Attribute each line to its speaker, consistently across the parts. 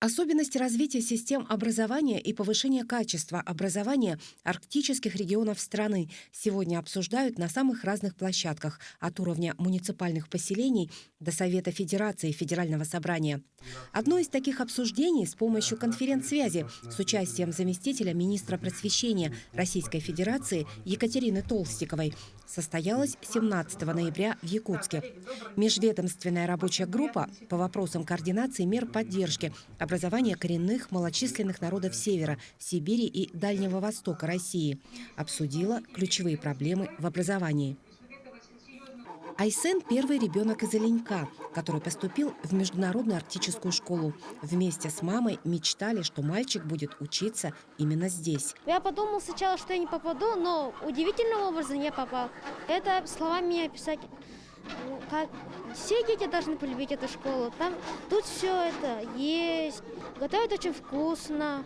Speaker 1: Особенности развития систем образования и повышения качества образования арктических регионов страны сегодня обсуждают на самых разных площадках, от уровня муниципальных поселений до Совета Федерации и Федерального собрания. Одно из таких обсуждений с помощью конференц-связи с участием заместителя министра просвещения Российской Федерации Екатерины Толстиковой состоялось 17 ноября в Якутске. Межведомственная рабочая группа по вопросам координации мер поддержки образования коренных малочисленных народов Севера, Сибири и Дальнего Востока России обсудила ключевые проблемы в образовании. Айсен – первый ребенок из Оленька, который поступил в международную арктическую школу. Вместе с мамой мечтали, что мальчик будет учиться именно здесь.
Speaker 2: Я подумал сначала, что я не попаду, но удивительным образом я попал. Это словами не описать. Как все дети должны полюбить эту школу. Тут все это есть, готовят очень вкусно.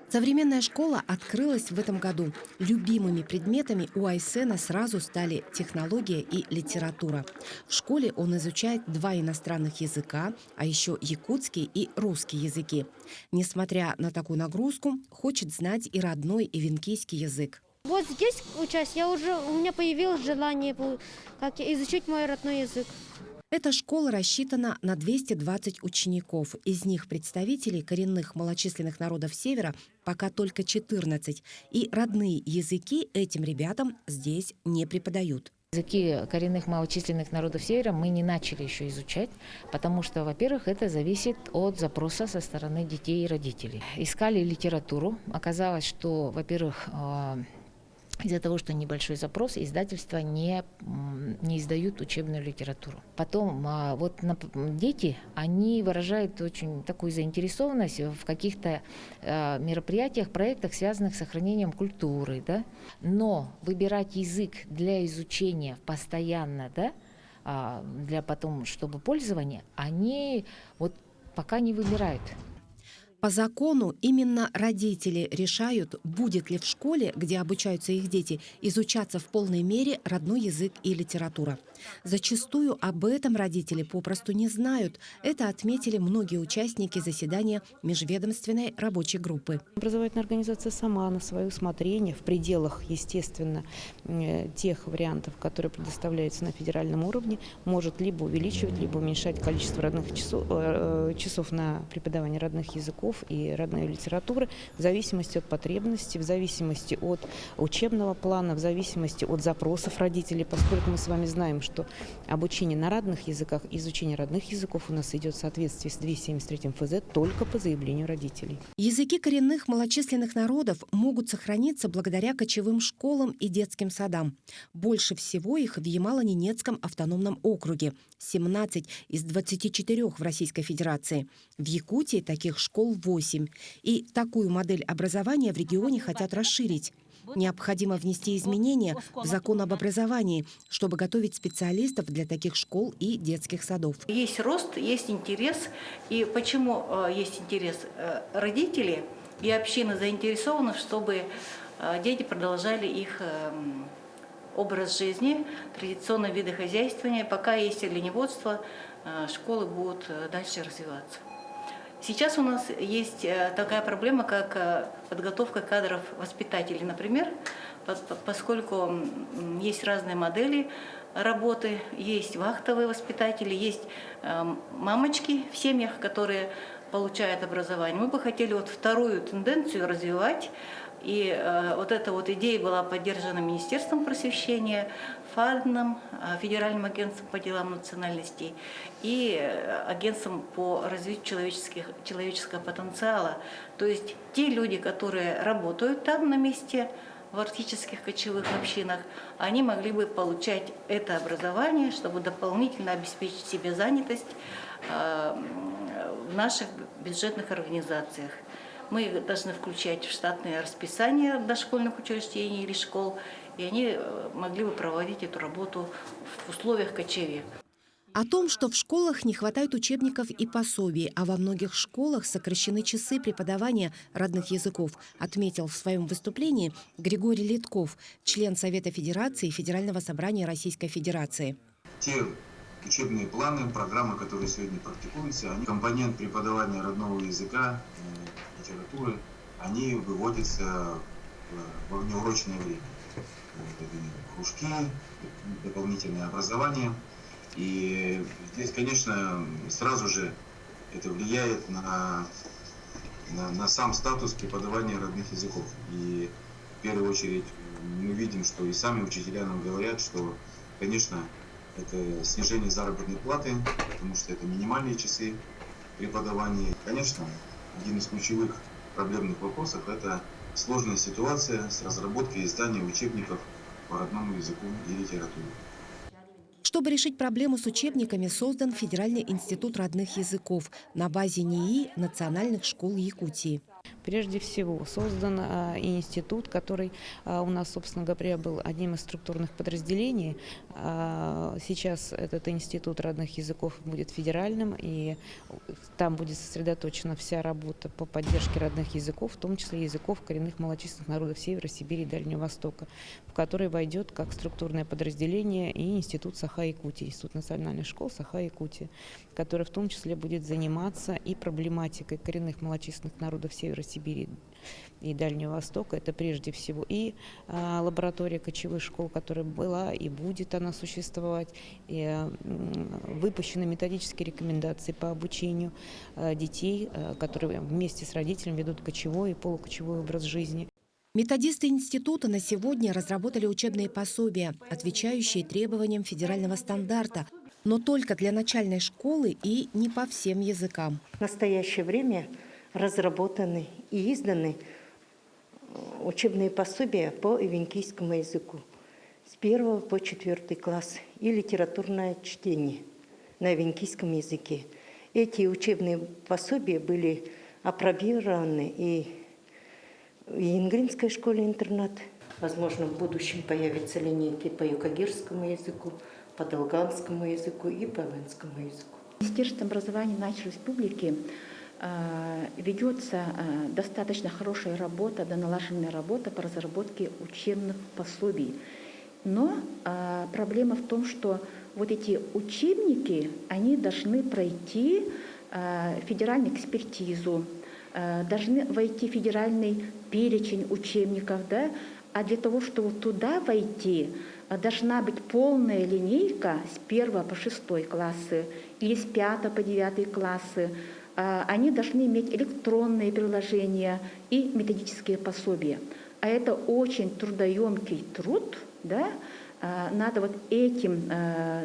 Speaker 1: Современная школа открылась в этом году. Любимыми предметами у Айсена сразу стали технология и литература. В школе он изучает 2 иностранных языка, а еще якутский и русский языки. Несмотря на такую нагрузку, хочет знать и родной эвенкийский язык.
Speaker 2: Вот здесь учась, у меня появилось желание изучить мой родной язык.
Speaker 1: Эта школа рассчитана на 220 учеников. Из них представителей коренных малочисленных народов Севера пока только 14. И родные языки этим ребятам здесь не преподают.
Speaker 3: Языки коренных малочисленных народов Севера мы не начали еще изучать, потому что, во-первых, это зависит от запроса со стороны детей и родителей. Искали литературу. Оказалось, что, во-первых, из-за того, что небольшой запрос, издательства не издают учебную литературу. Потом дети, они выражают очень такую заинтересованность в каких-то мероприятиях, проектах, связанных с сохранением культуры. Да? Но выбирать язык для изучения постоянно, для потом, чтобы пользования, они пока не выбирают.
Speaker 1: По закону именно родители решают, будет ли в школе, где обучаются их дети, изучаться в полной мере родной язык и литература. Зачастую об этом родители попросту не знают. Это отметили многие участники заседания межведомственной рабочей группы.
Speaker 4: Образовательная организация сама на свое усмотрение, в пределах, естественно, тех вариантов, которые предоставляются на федеральном уровне, может либо увеличивать, либо уменьшать количество родных часов на преподавание родных языков и родной литературы в зависимости от потребностей, в зависимости от учебного плана, в зависимости от запросов родителей, поскольку мы с вами знаем, что обучение на родных языках, изучение родных языков у нас идет в соответствии с 273 ФЗ только по заявлению родителей.
Speaker 1: Языки коренных малочисленных народов могут сохраниться благодаря кочевым школам и детским садам. Больше всего их в Ямало-Ненецком автономном округе – 17 из 24 в Российской Федерации. В Якутии таких школ 8. И такую модель образования в регионе хотят расширить. Необходимо внести изменения в закон об образовании, чтобы готовить специалистов для таких школ и детских садов.
Speaker 5: Есть рост, есть интерес. И почему есть интерес? Родители и община заинтересованы, чтобы дети продолжали их образ жизни, традиционные виды хозяйствования. Пока есть оленеводство, школы будут дальше развиваться. Сейчас у нас есть такая проблема, как подготовка кадров воспитателей, например, поскольку есть разные модели работы, есть вахтовые воспитатели, есть мамочки в семьях, которые получают образование. Мы бы хотели вторую тенденцию развивать. И эта идея была поддержана Министерством просвещения, ФАДНом, Федеральным агентством по делам национальностей и Агентством по развитию человеческого потенциала. То есть те люди, которые работают там на месте, в арктических кочевых общинах, они могли бы получать это образование, чтобы дополнительно обеспечить себе занятость в наших бюджетных организациях. Мы их должны включать в штатное расписание дошкольных учреждений или школ, и они могли бы проводить эту работу в условиях кочевья.
Speaker 1: О том, что в школах не хватает учебников и пособий, а во многих школах сокращены часы преподавания родных языков, отметил в своем выступлении Григорий Литков, член Совета Федерации и Федерального собрания Российской Федерации.
Speaker 6: Те учебные планы, программы, которые сегодня практикуются, они, компонент преподавания родного языка, литературы, они выводятся во внеурочное время. Вот, это кружки, дополнительное образование. И здесь, конечно, сразу же это влияет на сам статус преподавания родных языков. И в первую очередь мы видим, что и сами учителя нам говорят, что, конечно, это снижение заработной платы, потому что это минимальные часы преподавания. Конечно, один из ключевых проблемных вопросов – это сложная ситуация с разработкой и изданием учебников по родному языку и литературе.
Speaker 1: Чтобы решить проблему с учебниками, создан Федеральный институт родных языков на базе НИИ национальных школ Якутии.
Speaker 4: Прежде всего создан институт, который у нас, собственно говоря, был одним из структурных подразделений. Сейчас этот институт родных языков будет федеральным, и там будет сосредоточена вся работа по поддержке родных языков, в том числе языков коренных малочисленных народов Севера, Сибири и Дальнего Востока, в который войдет как структурное подразделение и институт Саха-Якутии, институт национальных школ Саха-Якутии, который в том числе будет заниматься и проблематикой коренных малочисленных народов Севера, Сибири и Дальнего Востока. Это прежде всего и лаборатория кочевых школ, которая была и будет она существовать, и выпущены методические рекомендации по обучению детей, которые вместе с родителями ведут кочевой и полукочевой образ жизни.
Speaker 1: Методисты института на сегодня разработали учебные пособия, отвечающие требованиям федерального стандарта, но только для начальной школы и не по всем языкам.
Speaker 7: В настоящее время разработаны и изданы учебные пособия по эвенкийскому языку с 1 по 4 класс и литературное чтение на эвенкийском языке. Эти учебные пособия были апробированы и в Янгринской школе-интернат. Возможно, в будущем появятся линейки по юкагирскому языку, по долганскому языку и по венскому языку.
Speaker 8: Министерством образования нашей республики ведется достаточно хорошая работа, налаженная работа по разработке учебных пособий. Но проблема в том, что вот эти учебники, они должны пройти федеральную экспертизу, должны войти в федеральный перечень учебников, да? А для того, чтобы туда войти, должна быть полная линейка с 1 по 6 классы или с 5 по 9 классы. Они должны иметь электронные приложения и методические пособия. А это очень трудоемкий труд, да? Надо вот этим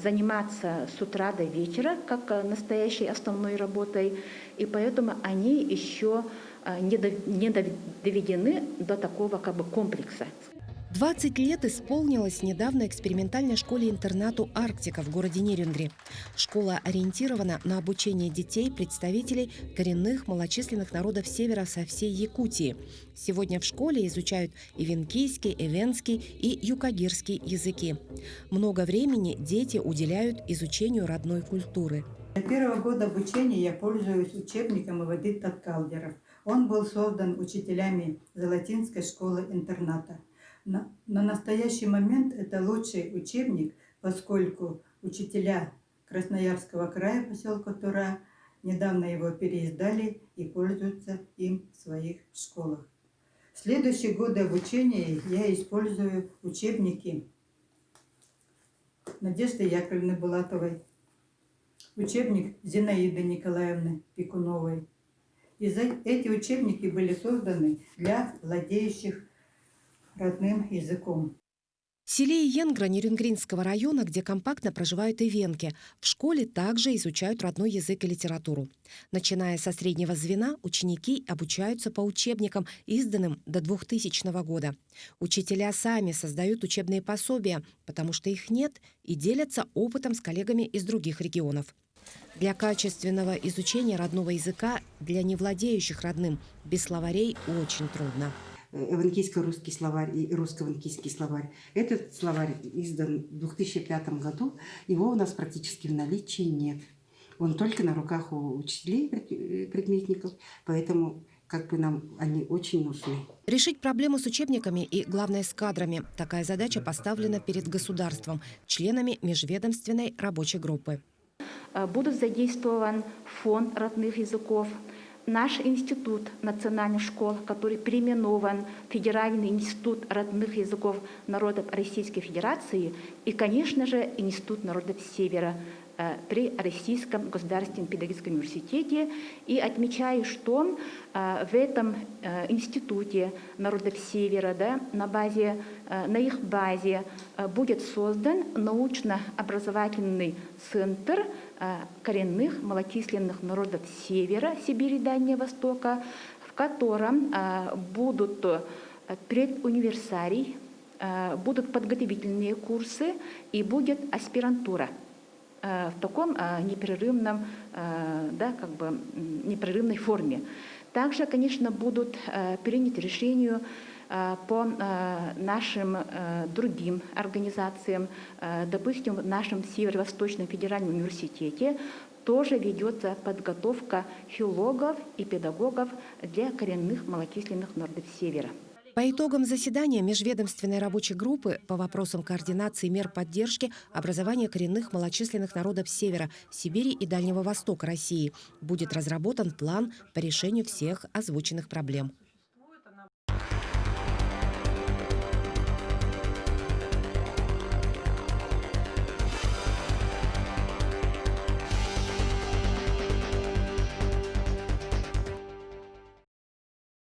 Speaker 8: заниматься с утра до вечера, как настоящей основной работой, и поэтому они еще не доведены до такого как бы комплекса.
Speaker 1: 20 лет исполнилось недавно экспериментальной школе-интернату «Арктика» в городе Нерюнгри. Школа ориентирована на обучение детей, представителей коренных малочисленных народов Севера со всей Якутии. Сегодня в школе изучают эвенкийский, эвенский и юкагирский языки. Много времени дети уделяют изучению родной культуры.
Speaker 9: Для первого года обучения я пользуюсь учебником Ивадит Таткалдеров. Он был создан учителями Золотинской школы-интерната. На настоящий момент это лучший учебник, поскольку учителя Красноярского края, поселка Тура, недавно его переиздали и пользуются им в своих школах. В следующие годы обучения я использую учебники Надежды Яковлевны Булатовой, учебник Зинаиды Николаевны Пикуновой. Эти учебники были созданы для владеющих родным языком.
Speaker 1: В селе Иенгра Нерюнгринского района, где компактно проживают эвенки, в школе также изучают родной язык и литературу. Начиная со среднего звена, ученики обучаются по учебникам, изданным до 2000 года. Учителя сами создают учебные пособия, потому что их нет, и делятся опытом с коллегами из других регионов. Для качественного изучения родного языка для невладеющих родным без словарей очень трудно.
Speaker 10: Эвенкийско-русский словарь и русско-эвенкийский словарь. Этот словарь издан в 2005 году. Его у нас практически в наличии нет. Он только на руках у учителей, предметников. Поэтому как бы нам они очень нужны.
Speaker 1: Решить проблему с учебниками и, главное, с кадрами. Такая задача поставлена перед государством, членами межведомственной рабочей группы.
Speaker 8: Будут задействован фонд родных языков, наш институт национальных школ, который переименован в Федеральный институт родных языков народов Российской Федерации и, конечно же, Институт народов Севера при Российском государственном педагогическом университете. И отмечаю, что в этом институте народов Севера, да, на их базе будет создан научно-образовательный центр коренных малочисленных народов Севера, Сибири и Дальнего Востока, в котором будут предуниверсарий, будут подготовительные курсы и будет аспирантура в таком непрерывном, да, как бы непрерывной форме. Также, конечно, будут приняты решения по нашим другим организациям. Допустим, в нашем Северо-Восточном федеральном университете тоже ведется подготовка филологов и педагогов для коренных малочисленных народов Севера.
Speaker 1: По итогам заседания межведомственной рабочей группы по вопросам координации мер поддержки образования коренных малочисленных народов Севера, Сибири и Дальнего Востока России будет разработан план по решению всех озвученных проблем.